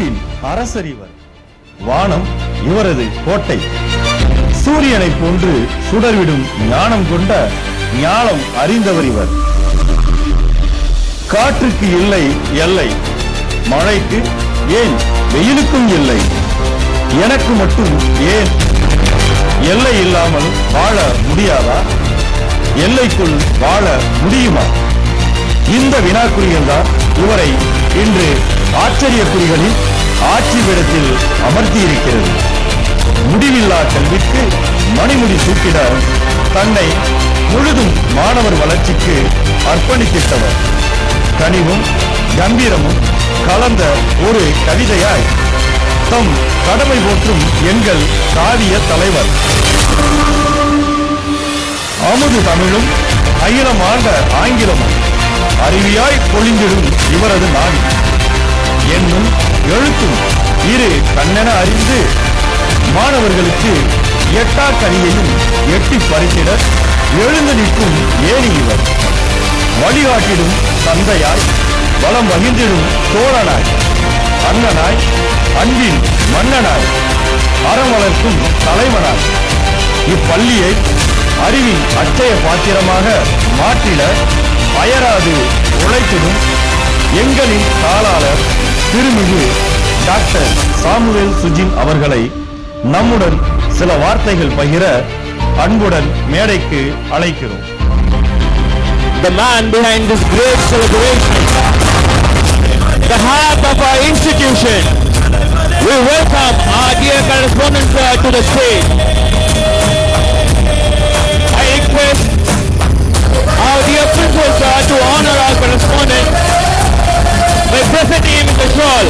அன்பின் அரசர் இவர். வானம் இவரது கோட்டை. சூரியனை போன்று சுடர்விடும் ஞானம் கொண்ட ஞானம் அறிந்தவர் இவர். காற்றுக்கு இல்லை எல்லை, மழைக்கு ஏன் வெயிலுக்கும் இல்லை, எனக்கு மட்டும் ஏன் எல்லை இல்லாமல் வாழ முடியாதா, எல்லைக்குள் வாழ முடியுமா? இந்த வினாக்குறிகள் தான் இவரை இன்று ஆச்சரியக்குறிகளில் ஆட்சி பீடத்தில் அமர்த்தியிருக்கிறது. முடிவில்லா கல்விக்கு மணிமுடி சூட்டிட தன்னை முழுதும் மாணவர் வளர்ச்சிக்கு அர்ப்பணித்திட்டவர். கனிவும் கம்பீரமும் கலந்த ஒரு கவிதையாய் தம் கடமை போற்றும் எங்கள் காவிய தலைவர். அமுது தமிழும் அகிலம் ஆண்ட ஆங்கிலமும் அறிவியாய் பொழிந்திடும் இவரது நாடு. என்னும் எழுத்தும் இரு கண்ணென அறிந்து மாணவர்களுக்கு எட்டா கனியையும் எட்டி பறித்திட எழுந்து நிற்கும் ஏணி இவர். வழிகாட்டிடும் தந்தையாய், வளம் வகிர்ந்திடும் தோழனாய், அண்ணனாய், அன்பின் மன்னனாய், அறம் வளர்க்கும் தலைவனாய் இப்பள்ளியை அறிவின் அச்சய பாத்திரமாக மாற்றிட அயராது உழைத்திடும் எங்களின் தாளாளர் திருமிகு டாக்டர் சாமுவேல் சுஜின் அவர்களை நம்முடன் சில வார்த்தைகள் பகிர அன்புடன் மேடைக்கு அழைக்கிறோம். The man behind this great celebration, the heart of our institution, we welcome our dear correspondent to the stage. I request our dear principal sir to honor our correspondent by presenting him with the shawl.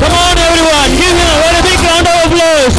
Come on everyone, give him a very big round of applause.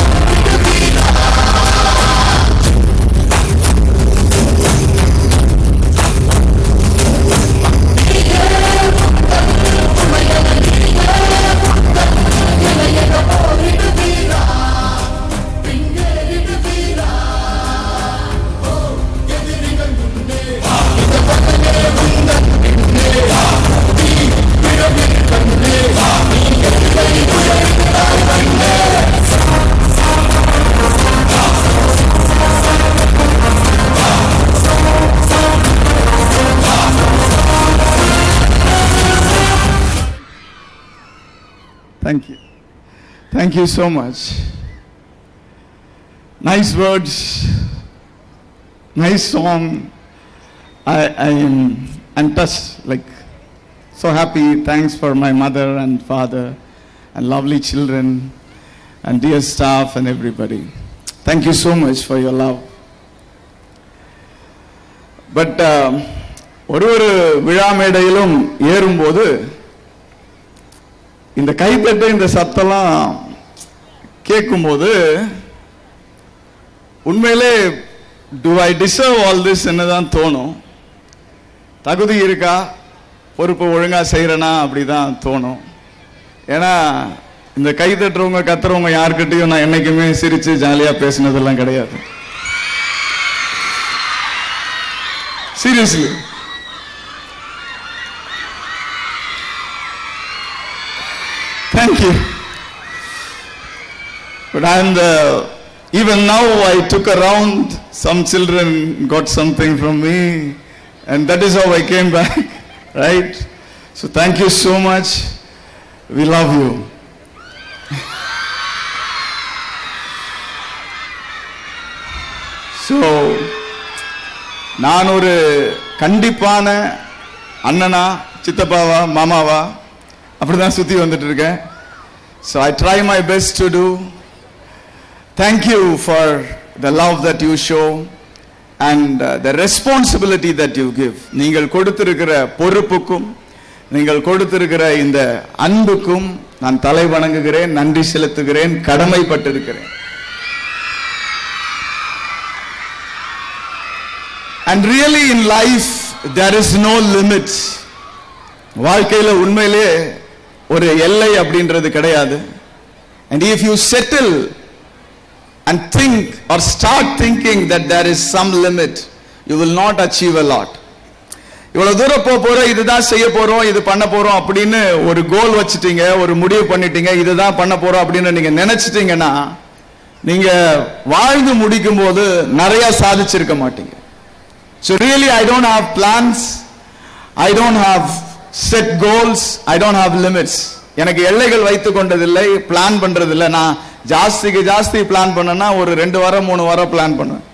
Thank you. Thank you so much. Nice words, nice song. I'm touched, like so happy. Thanks for my mother and father and lovely children and dear staff and everybody. Thank you so much for your love. But ஒரு விழா மேடையிலும் ஏறும்போது இந்த கைத்தட்ட இந்த சத்தம்லாம் கேட்கும்போது உண்மையிலே do I deserve all this என்னதான் தோணும். தகுதி இருக்கா, பொறுப்பு ஒழுங்கா செய்யறனா அப்படிதான் தோணும். ஏன்னா இந்த கைத்தட்டுறவங்க கத்துறவங்க யாருக்கிட்டையும் நான் என்னைக்குமே சிரிச்சு ஜாலியா பேசினதெல்லாம் கிடையாது. Seriously. Thank you. But even now I took around, some children got something from me and that is how I came back, right? So thank you so much. We love you. So நான் ஒரு கண்டிப்பான அண்ணனா, சித்தப்பாவா, மாமாவா அப்படிதான் சுத்தி வந்துட்டு இருக்கேன். So I try my best to do. Thank you for the love that you show and the responsibility that you give. நீங்கள் கொடுத்திருக்கிற பொறுப்புக்கும் நீங்கள் கொடுத்திருக்கிற இந்த அன்புக்கும் நான் தலை வணங்குகிறேன், நன்றி செலுத்துகிறேன், கடமைப்பட்டிருக்கிறேன். And really in life there is no limits. வாழ்க்கையில உண்மையிலே ஒரு எல்லை அப்படின்றது கிடையாது. And if you settle and think or start thinking that there is some limit, you will not achieve a lot. இவ்வளவு தூரம் போறோம், இதுதான் செய்ய போறோம், இது பண்ண போறோம் அப்படின்னு ஒரு கோல் வச்சுட்டீங்க, ஒரு முடிவு பண்ணிட்டீங்க, இதுதான் பண்ண போறோம் அப்படின்னு நீங்க நினைச்சிட்டீங்கன்னா நீங்க வாழ்ந்து முடிக்கும் போது நிறைய சாதிச்சிருக்க மாட்டீங்க. So really I don't have plans, I don't have set goals, I don't have limits. எனக்கு எல்லைகள் வைத்துக் கொண்டதில்லை, பிளான் பண்றதில்லை. நான் ஜாஸ்தி பிளான் பண்ணனா ஒரு 2 வாரம் 3 வாரம் பிளான் பண்ணுவேன்.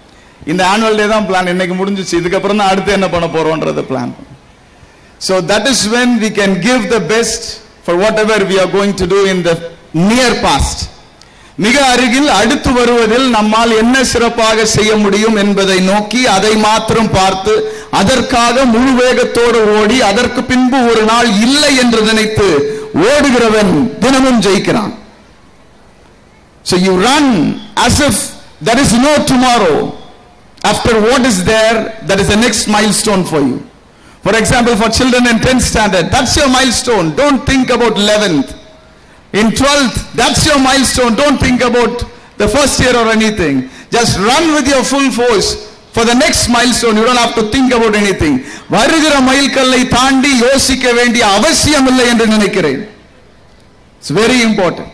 இந்த ஆனுவல் டே தான் பிளான், இன்னைக்கு முடிஞ்சிச்சு, இதுக்கப்புறம் தான் அடுத்து என்ன பண்ண போறோம்ன்றத பிளான் பண்ணுவேன். So that is when we can give the best for whatever we are going to do in the near past. மிக அருகில் அடுத்து வருவதில் நம்மால் என்ன சிறப்பாக செய்ய முடியும் என்பதை நோக்கி அதை மாத்திரம் பார்த்து அதற்காக முழு வேகத்தோடு ஓடி அதற்கு பின்பு ஒரு நாள் இல்லை என்று நினைத்து ஓடுகிறவன் தினமும் ஜெயிக்கிறான். So you run as if there is no tomorrow. After what is there, that is the next milestone for you. For example, for children in 10th standard, that's your milestone. Don't think about 11th. In 12th, that's your milestone. Don't think about the first year or anything. Just run with your full force for the next milestone. You don't have to think about anything. வருகிற மைல்கல்லை தாண்டி யோசிக்க வேண்டிய அவசியம் இல்லை என்று நினைக்கிறேன். It's very important.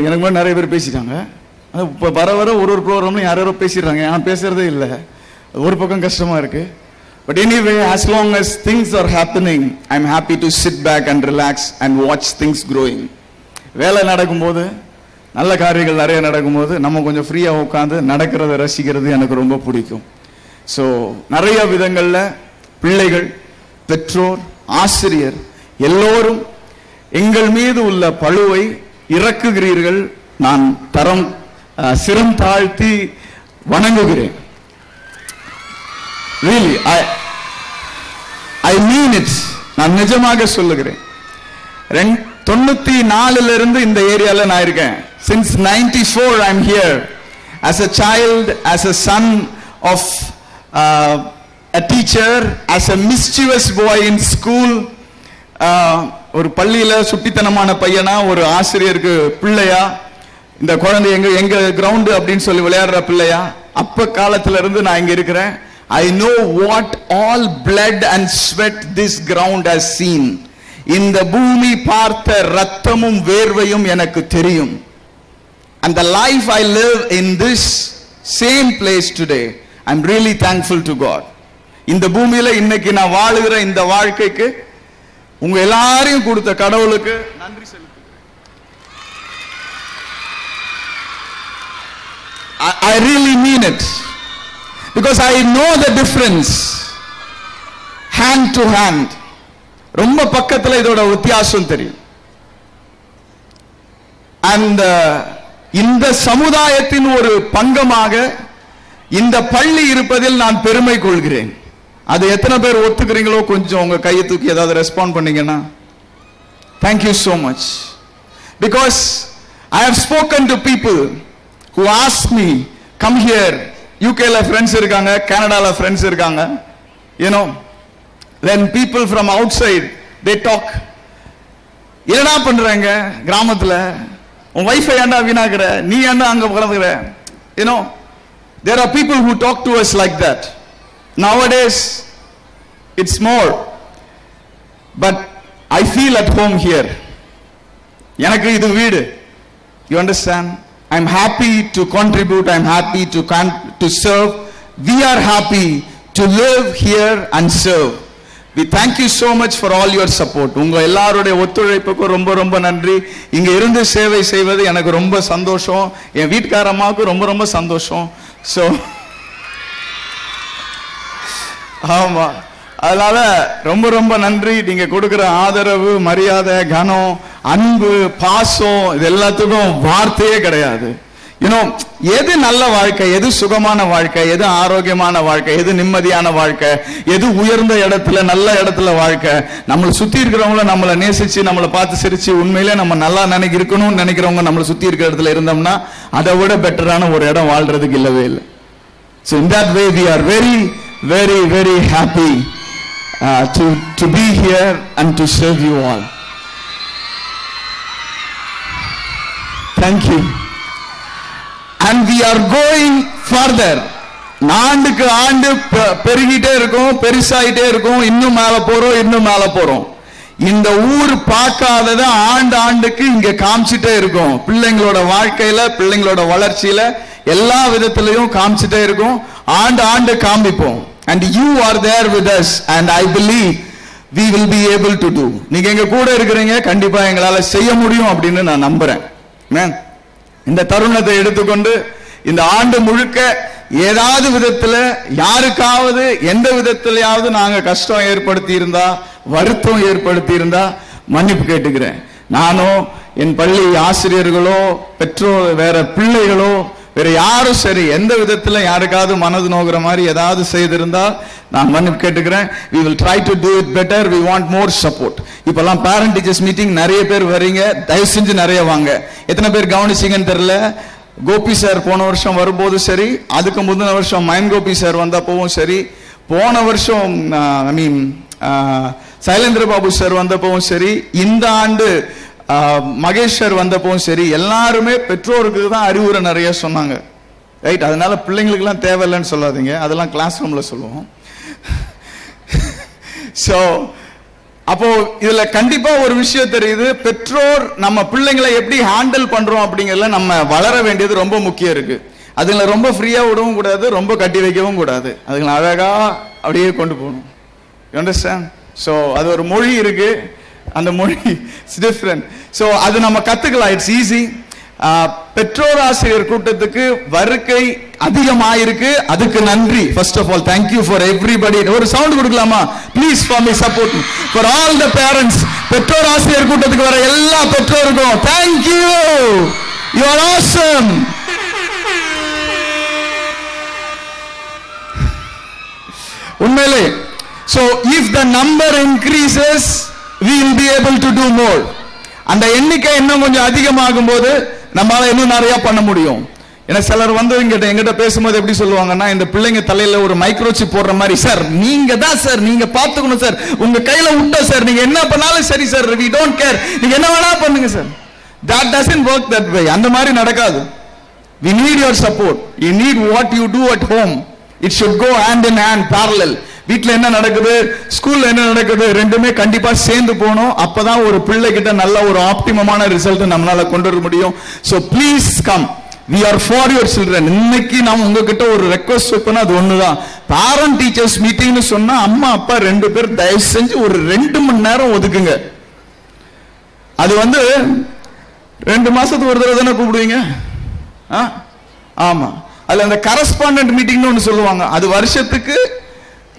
எனக்கு நிறைய பேர் பேசிட்டாங்க. இப்போ வர ஒரு ப்ரோக்ராம்ல யாரோ பேசிடுறாங்க, நான் பேசுறதே இல்லை. ஒரு பக்கம் கஷ்டமா இருக்கு. But anyway, as long as things are happening, I'm happy to sit back and relax and watch things growing. வேலை நடக்கும்போது, நல்ல காரியங்கள் நிறைய நடக்கும்போது நம்ம கொஞ்சம் ஃப்ரீயா உட்காந்து நடக்கிறத ரசிக்கிறது எனக்கு ரொம்ப பிடிக்கும். ஸோ நிறைய விதங்கள்ல பிள்ளைகள், பெற்றோர், ஆசிரியர் எல்லோரும் எங்கள் மீது உள்ள பளுவை இறக்குகிறீர்கள். நான் சிரம் தாழ்த்தி வணங்குகிறேன். Really, I mean it. நான் நிஜமாக சொல்லுகிறேன். 94 இருந்து இந்த ஏரியால நான் இருக்கேன். Since 94 I'm here as a child, as a son of a teacher, as a mischievous boy in school. ஒரு பள்ளியில சுட்டித்தனமான பையனா, ஒரு ஆசிரியருக்கு பிள்ளையா, இந்த குழந்தை எங்க கிரவுண்ட் அப்படின்னு சொல்லி விளையாடுற பிள்ளையா, அப்ப காலத்துல இருந்து நான் இங்க இருக்கிறேன். I know what all blood and sweat this ground has seen. இந்த பூமி பார்த்த ரத்தமும் வேர்வையும் எனக்கு தெரியும். And the life I live in this same place today, I'm really thankful to God. இந்த பூமியில இன்னைக்கு நான் வாழுகிற இந்த வாழ்க்கைக்கு உங்க எல்லாரையும் கொடுத்த கடவுளுக்கு நன்றி செலுத்துகிறேன். I really mean it. Because I know the difference. Hand to hand. ரொம்ப பக்கத்துல இதோட வித்தியாசம் தெரியும். And இந்த சமுதாயத்தின் ஒரு பங்கமாக இந்த பள்ளி இருப்பதில் நான் பெருமை கொள்கிறேன். அது எத்தனை பேர் ஒத்துக்கிறீங்களோ கொஞ்சம் உங்க கையை தூக்கி ஏதாவது ரெஸ்பாண்ட் பண்ணீங்கன்னா. Thank you so much. Because I have spoken to people who ask me, come here. UKல ஃப்ரெண்ட்ஸ் இருக்காங்க, கனடால ஃப்ரெண்ட்ஸ் இருக்காங்க. You know, when people from outside they talk, என்னடா பண்றாங்க கிராமத்துல, உன் வைஃபை ஏன்டா வீணாக்குற, நீ ஏன்டா அங்க கிளம்புற. You know, there are people who talk to us like that. Nowadays it's more, but I feel at home here. எனக்கு இது வீடு. You understand? I'm happy to contribute, I'm happy to serve. We are happy to live here and serve. We thank you so much for all your support. உங்க எல்லாருடைய ஒத்துழைப்புக்கு ரொம்ப ரொம்ப நன்றி. இங்க இருந்து சேவை செய்வது எனக்கு ரொம்ப சந்தோஷம். என் வீட்டுக்கார அம்மாவுக்கு ரொம்ப ரொம்ப சந்தோஷம். So ஆமா, அதனால ரொம்ப ரொம்ப நன்றி. நீங்க கொடுக்கிற ஆதரவு, மரியாதை, கனம், அன்பு, பாசம், இது எல்லாத்துக்கும் வார்த்தையே கிடையாது. எது நல்ல வாழ்க்கை, எது சுகமான வாழ்க்கை, எது ஆரோக்கியமான வாழ்க்கை, எது நிம்மதியான வாழ்க்கை, எது உயர்ந்த இடத்துல நல்ல இடத்துல வாழ்க்கை, நம்மளை சுத்தி இருக்கிறவங்கள நம்மளை நேசிச்சு நம்மளை பார்த்து சிரிச்சு உண்மையிலே நம்ம நல்லா இருக்கணும்னு நினைக்கிறவங்க நம்மளை சுத்தி இருக்கிற இடத்துல இருந்தோம்னா அதை விட பெட்டரான ஒரு இடம் வாழ்றதுக்கு இல்லவே இல்லை. So in that way we are very very very happy to be here and to serve you all. Thank you. and we are going further. ஆண்டுக்கு ஆண்டு பெருகிட்டே இருக்கும், பெருசாயிட்டே இருக்கும், இன்னும் மேல போறோம், இன்னும் மேல போறோம். இந்த ஊர் பார்க்காதத ஆண்டுக்கு இங்க காமிச்சிட்டே இருக்கும். பிள்ளைங்களோட வாழ்க்கையில, பிள்ளைங்களோட வளர்ச்சியில எல்லா விதத்திலையும் காமிச்சிட்டே இருக்கும். ஆண்டு காமிப்போம். And you are there with us, and I believe we will be able to do. நீங்க எங்க கூட இருக்கிறீங்க, கண்டிப்பா எங்களால செய்ய முடியும் அப்படின்னு நான் நம்புறேன். இந்த தருணத்தை எடுத்துக்கொண்டு இந்த ஆண்டு முழுக்க ஏதாவது விதத்துல யாருக்காவது எந்த விதத்திலேயாவது நாங்க கஷ்டம் ஏற்படுத்தி இருந்தா, வருத்தம் ஏற்படுத்தி இருந்தா மன்னிப்பு கேட்டுக்கிறேன். நானோ, என் பள்ளி ஆசிரியர்களோ, பெற்றோர், வேற பிள்ளைகளோ, வேற யாரும் சரி, எந்த விதத்துல யாருக்காவது மனது நோகிற மாதிரி ஏதாவது செய்திருந்தா நான் மன்னிப்பு கேட்டுக்கிறேன். we will try to do it better. we want more support. இப்பெல்லாம் பேரண்ட் டீச்சர்ஸ் மீட்டிங் நிறைய பேர் வரீங்க, தயவு செஞ்சு நிறைய வாங்க. எத்தனை பேர் கவனிச்சிங்கன்னு தெரியல, கோபி சார் போன வருஷம் வரும்போது சரி, அதுக்கு முந்தின வருஷம் மைன் கோபி சார் வந்தப்பவும் சரி, போன வருஷம் சைலேந்திர பாபு சார் வந்தப்பவும் சரி, இந்த ஆண்டு மகேஷ் சார் வந்தப்பவும் சரி, எல்லாருமே பெற்றோருக்கு தான் அறிவுரை நிறைய சொன்னாங்க. ரைட்? அதனால பிள்ளைங்களுக்கு எல்லாம் தேவையில்லைன்னு சொல்லாதீங்க, அதெல்லாம் கிளாஸ் ரூம்ல சொல்லுவோம். சோ அப்போ இதுல கண்டிப்பா ஒரு விஷயம் தெரியுது, பெற்றோர் நம்ம பிள்ளைங்களை எப்படி ஹேண்டில் பண்றோம் அப்படிங்கறதுல நம்ம வளர வேண்டியது ரொம்ப முக்கியம் இருக்கு. அதுங்களை ரொம்ப ஃப்ரீயா விடவும் கூடாது, ரொம்ப கட்டி வைக்கவும் கூடாது. அதுங்களை அழகா அப்படியே கொண்டு போகணும். You understand? சோ அது ஒரு மொழி இருக்கு, அந்த மொழி இட்ஸ் டிஃபரண்ட். சோ அது நம்ம கத்துக்கலாம், இட்ஸ் ஈஸி. பெற்றோர் ஆசிரியர் கூட்டத்துக்கு வருகை அதிகமாயிருக்கு, அதுக்கு நன்றி. First of all thank you for everybody. ஒரு சவுண்ட் கொடுக்கலாமா please for me support for all the parents. பெற்றோர் ஆசிரியர் கூட்டத்துக்கு வர எல்லா பெற்றோருக்கும் thank you, you are awesome. உண்மையிலே so if the number increases we will be able to do more. அந்த எண்ணிக்கை இன்னும் கொஞ்சம் அதிகமாகும் போது நம்மளால இன்னும் நிறைய பண்ண முடியும். ஏன்னா சிலர் வந்து எங்கிட்ட பேசும்போது எப்படி சொல்லுவாங்கன்னா, இந்த பிள்ளைங்க தலையில ஒரு மைக்ரோசிப் போடுற மாதிரி, சார் நீங்க தான் சார், நீங்க பாத்துக்கணும் சார், உங்க கையில விட்ட சார், நீங்க என்ன பண்ணாலும் சரி சார், we don't care, நீங்க என்ன வேணா பண்ணுங்க sir. that doesn't work that way. அந்த மாதிரி நடக்காது. we need your support. you need what you do at home. it should go hand in hand, parallel. வீட்ல என்ன நடக்குது, ஸ்கூல்ல என்ன நடக்குது, ரெண்டுமே கண்டிப்பா சேர்ந்து போகணும். அப்பதான் ஒரு பிள்ளை கிட்ட நல்ல ஒரு ஆப்டிமமான ரிசல்ட் நம்மளால கொண்டு வர முடியும். So please come, we are for your children. இன்னைக்கு நான் உங்ககிட்ட ஒரு ரெக்வெஸ்ட் வைப்பேன், அது ஒண்ணுதான். பேரண்ட் டீச்சர்ஸ் மீட்டிங்னு சொன்னா அம்மா அப்பா ரெண்டு பேர் தயவு செஞ்சு ஒரு 2 மணி நேரம் ஒதுக்குங்க. அது வந்து 2 மாசத்துக்கு ஒரு தடவை தானே கூப்பிடுவீங்க. ஆமா, அதுல அந்த கரஸ்பாண்டன்ட் மீட்டிங்னு ஒண்ணு சொல்லுவாங்க, அது வருஷத்துக்கு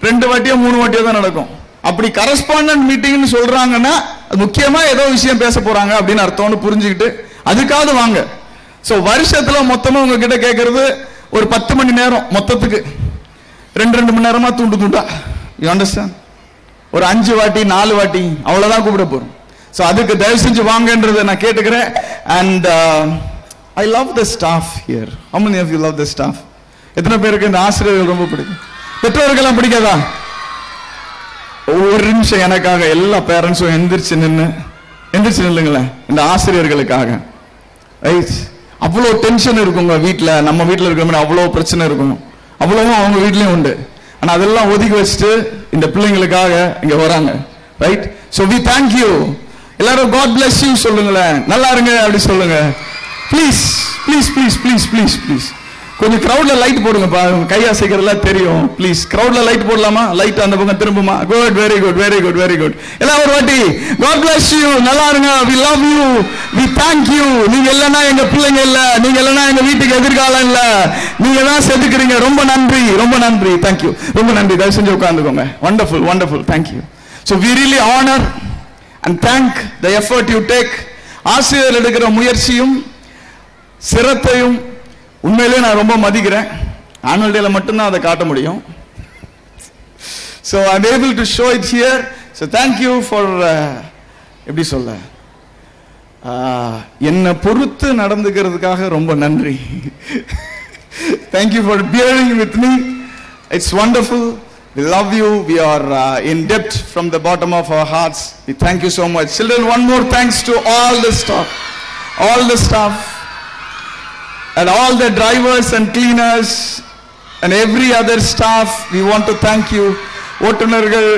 2 வாட்டியோ 3 வாட்டியோ தான் நடக்கும். அப்படி கரஸ்பாண்டன்ட் மீட்டிங்னு சொல்றாங்கன்னா முக்கியமா ஏதோ விஷயம் பேச போறாங்க அப்படின்னு அர்த்தம்னு புரிஞ்சுக்கிட்டு அதுக்காவது வாங்க. சோ வருஷத்துல மொத்தமா உங்ககிட்ட கேட்கறது ஒரு 10 மணி நேரம், மொத்தத்துக்கு 2 மணி நேரமா துண்டா. You understand? ஒரு 5 வாட்டி 4 வாட்டி அவ்வளவுதான் கூப்பிட போறோம். சோ அதுக்கு தயவு செஞ்சு வாங்கன்றதை நான் கேட்டுக்கிறேன். And I love the staff here. How many of you love the staff? எத்தனை பேருக்கு இந்த ஆசிரியர்கள் ரொம்ப பிடிக்கும்? பெற்றோர்களெல்லாம் பிடிக்காதா? ஒரு நிமிஷம் எனக்காக எல்லா பேரண்ட்ஸும் எந்திரிச்சு நில்லுங்களேன், இந்த ஆசிரியர்களுக்காக. ரைட்? அவ்வளோ டென்ஷன் இருக்குங்க வீட்டில், நம்ம வீட்டில் இருக்கிற மாதிரி அவ்வளோ பிரச்சனை இருக்கும், அவ்வளவும் அவங்க வீட்லயும் உண்டு. ஆனா அதெல்லாம் ஒதுக்கி வச்சுட்டு இந்த பிள்ளைங்களுக்காக இங்க வராங்க. Right? So we thank you. எல்லாரும் God bless you சொல்லுங்களேன், நல்லா இருங்க அப்படி சொல்லுங்க please please please please please please. கொஞ்சம் கிரௌட்ல லைட் போடுங்கப்பா, கையா சீக்கிரம் தெரியும் ப்ளீஸ். கிரௌட்ல லைட் போடலாமா? லைட் அந்த பக்கம் திரும்புமா? Good, very good, very good, very good. எல்லாம் ஒரு வாட்டி God bless you, நல்லா இருங்க, we love you, we thank you. நீங்க இல்லைன்னா எங்க பிள்ளைங்க இல்ல, நீங்க இல்லைன்னா எங்க வீட்டுக்கு எதிர்காலம் இல்ல, நீங்க தான் செதுக்குறீங்க. ரொம்ப நன்றி, ரொம்ப நன்றி, தேங்க்யூ, ரொம்ப நன்றி. தயவு செஞ்சு உட்காந்துக்கோங்க. Wonderful, wonderful, thank you. So we really honor and thank the effort you take. ஆசிரியர் எடுக்கிற முயற்சியும் சிரத்தையும் உண்மையிலே நான் ரொம்ப மதிக்கிறேன். ஆனுவல் டேல மட்டும்தான் அதை காட்ட முடியும். So I'm able to show it here. So thank you for எப்படி சொல்ல, என்ன பொறுத்து நடந்துக்கிறதுக்காக ரொம்ப நன்றி. Thank you for bearing with me. It's wonderful. We love you. We are in debt from the bottom of our hearts. We thank you so much. Children, one more thanks to all the staff. All the staff. and all the drivers and cleaners and every other staff, we want to thank you. ஓட்டுநர்கள்,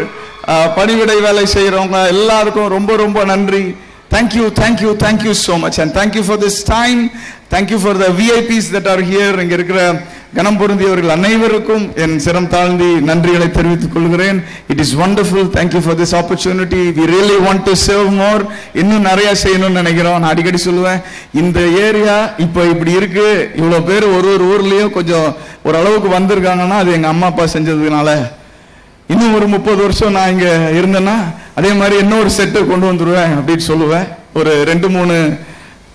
பணிவிடை வேலை செய்கிறவங்க எல்லாருக்கும் ரொம்ப ரொம்ப நன்றி. Thank you so much, and thank you for this time. Thank you for the VIPs that are here. இங்க இருக்கிற கனம் பொருந்தியவர்கள் அனைவருக்கும் என் சிரம் தாழ்ந்தி நன்றிகளை தெரிவித்துக் கொள்கிறேன். It is wonderful. Thank you for this opportunity. We really want to serve more. இன்னும் நிறைய செய்யணும்னு நினைக்கிறோம். நான் அடிக்கடி சொல்லுவேன், இந்த ஏரியா இப்போ இப்படி இருக்கு, இவ்வளவு பேர் ஒரு ஊர்லயும் கொஞ்சம் ஓரளவுக்கு வந்திருக்காங்கன்னா அது எங்க அம்மா அப்பா செஞ்சதுனால. இன்னும் ஒரு 30 வருஷம் நான் இங்க இருந்தேன்னா அதே மாதிரி இன்னொரு செட்டு கொண்டு வந்துருவேன் அப்படின்னு சொல்லுவேன். ஒரு 2-3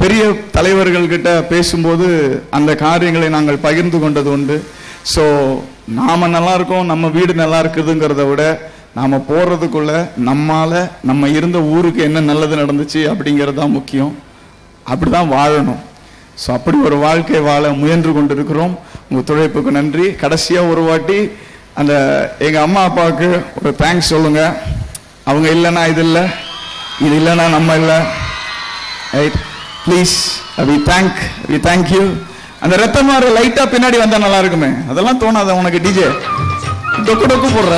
பெரிய தலைவர்கள் கிட்ட பேசும்போது அந்த காரியங்களை நாங்கள் பகிர்ந்து கொண்டது உண்டு. ஸோ நாம நல்லா இருக்கோம், நம்ம வீடு நல்லா இருக்குதுங்கிறத விட நாம போறதுக்குள்ள நம்ம இருந்த ஊருக்கு என்ன நல்லது நடந்துச்சு அப்படிங்கிறது தான் முக்கியம். அப்படிதான் வாழணும். ஸோ அப்படி ஒரு வாழ்க்கை வாழ முயன்று கொண்டிருக்கிறோம். உங்க ஒத்துழைப்புக்கு நன்றி. கடைசியா ஒரு வாட்டி அந்த எங்க அம்மா அப்பாவுக்கு ஒரு தேங்க்ஸ் சொல்லுங்க. அவங்க இல்லைன்னா இது இல்லை, இது இல்லைன்னா நம்ம இல்லை. Right, please. we thank you. அந்த ரத்தமாறு லைட்டா பின்னாடி வந்தா நல்லா இருக்குமே, அதெல்லாம் தோணாத உனக்கு? டிஜே டொக்கு டொக்கு போடுற.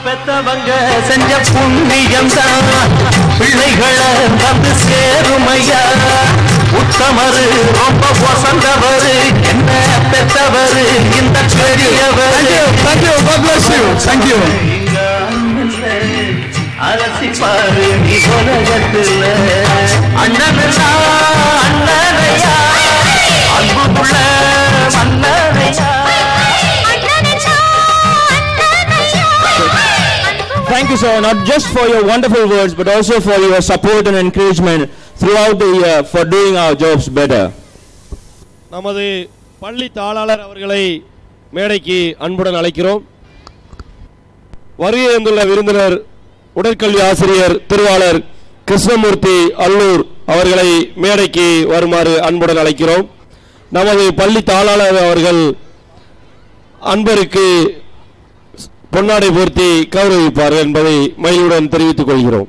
பெத்தவங்க செஞ்ச புண்ணியம் தான் பிள்ளைகளை வந்து சேருமையா. உத்தமரு ரொம்ப வசந்தவரு, என்ன பெத்தவரு இந்த பெரியவரு. Thank you. God bless you. Thank you. அரசி பாரு நீ உலகத்துல அண்ணனையா அன்புள்ள மன்னனையா. Thank you, sir, not just for your wonderful words, but also for your support and encouragement throughout the year for doing our jobs better. நமது பள்ளி தாளாளர் அவர்களை மேடைக்கு அன்புடன் அழைக்கிறோம். வருகை வந்துள்ள விருந்தினர் உடற்கல்வி ஆசிரியர் திருவாளர் கிருஷ்ணமூர்த்தி அல்லூர் அவர்களை மேடைக்கு வருமாறு அன்புடன் அழைக்கிறோம். நமது பள்ளி தாளாளர் அவர்கள் அன்பருக்கு பொன்னாடை போர்த்தி கௌரவிப்பார் என்பதை மகிழ்வுடன் தெரிவித்துக் கொள்கிறோம்.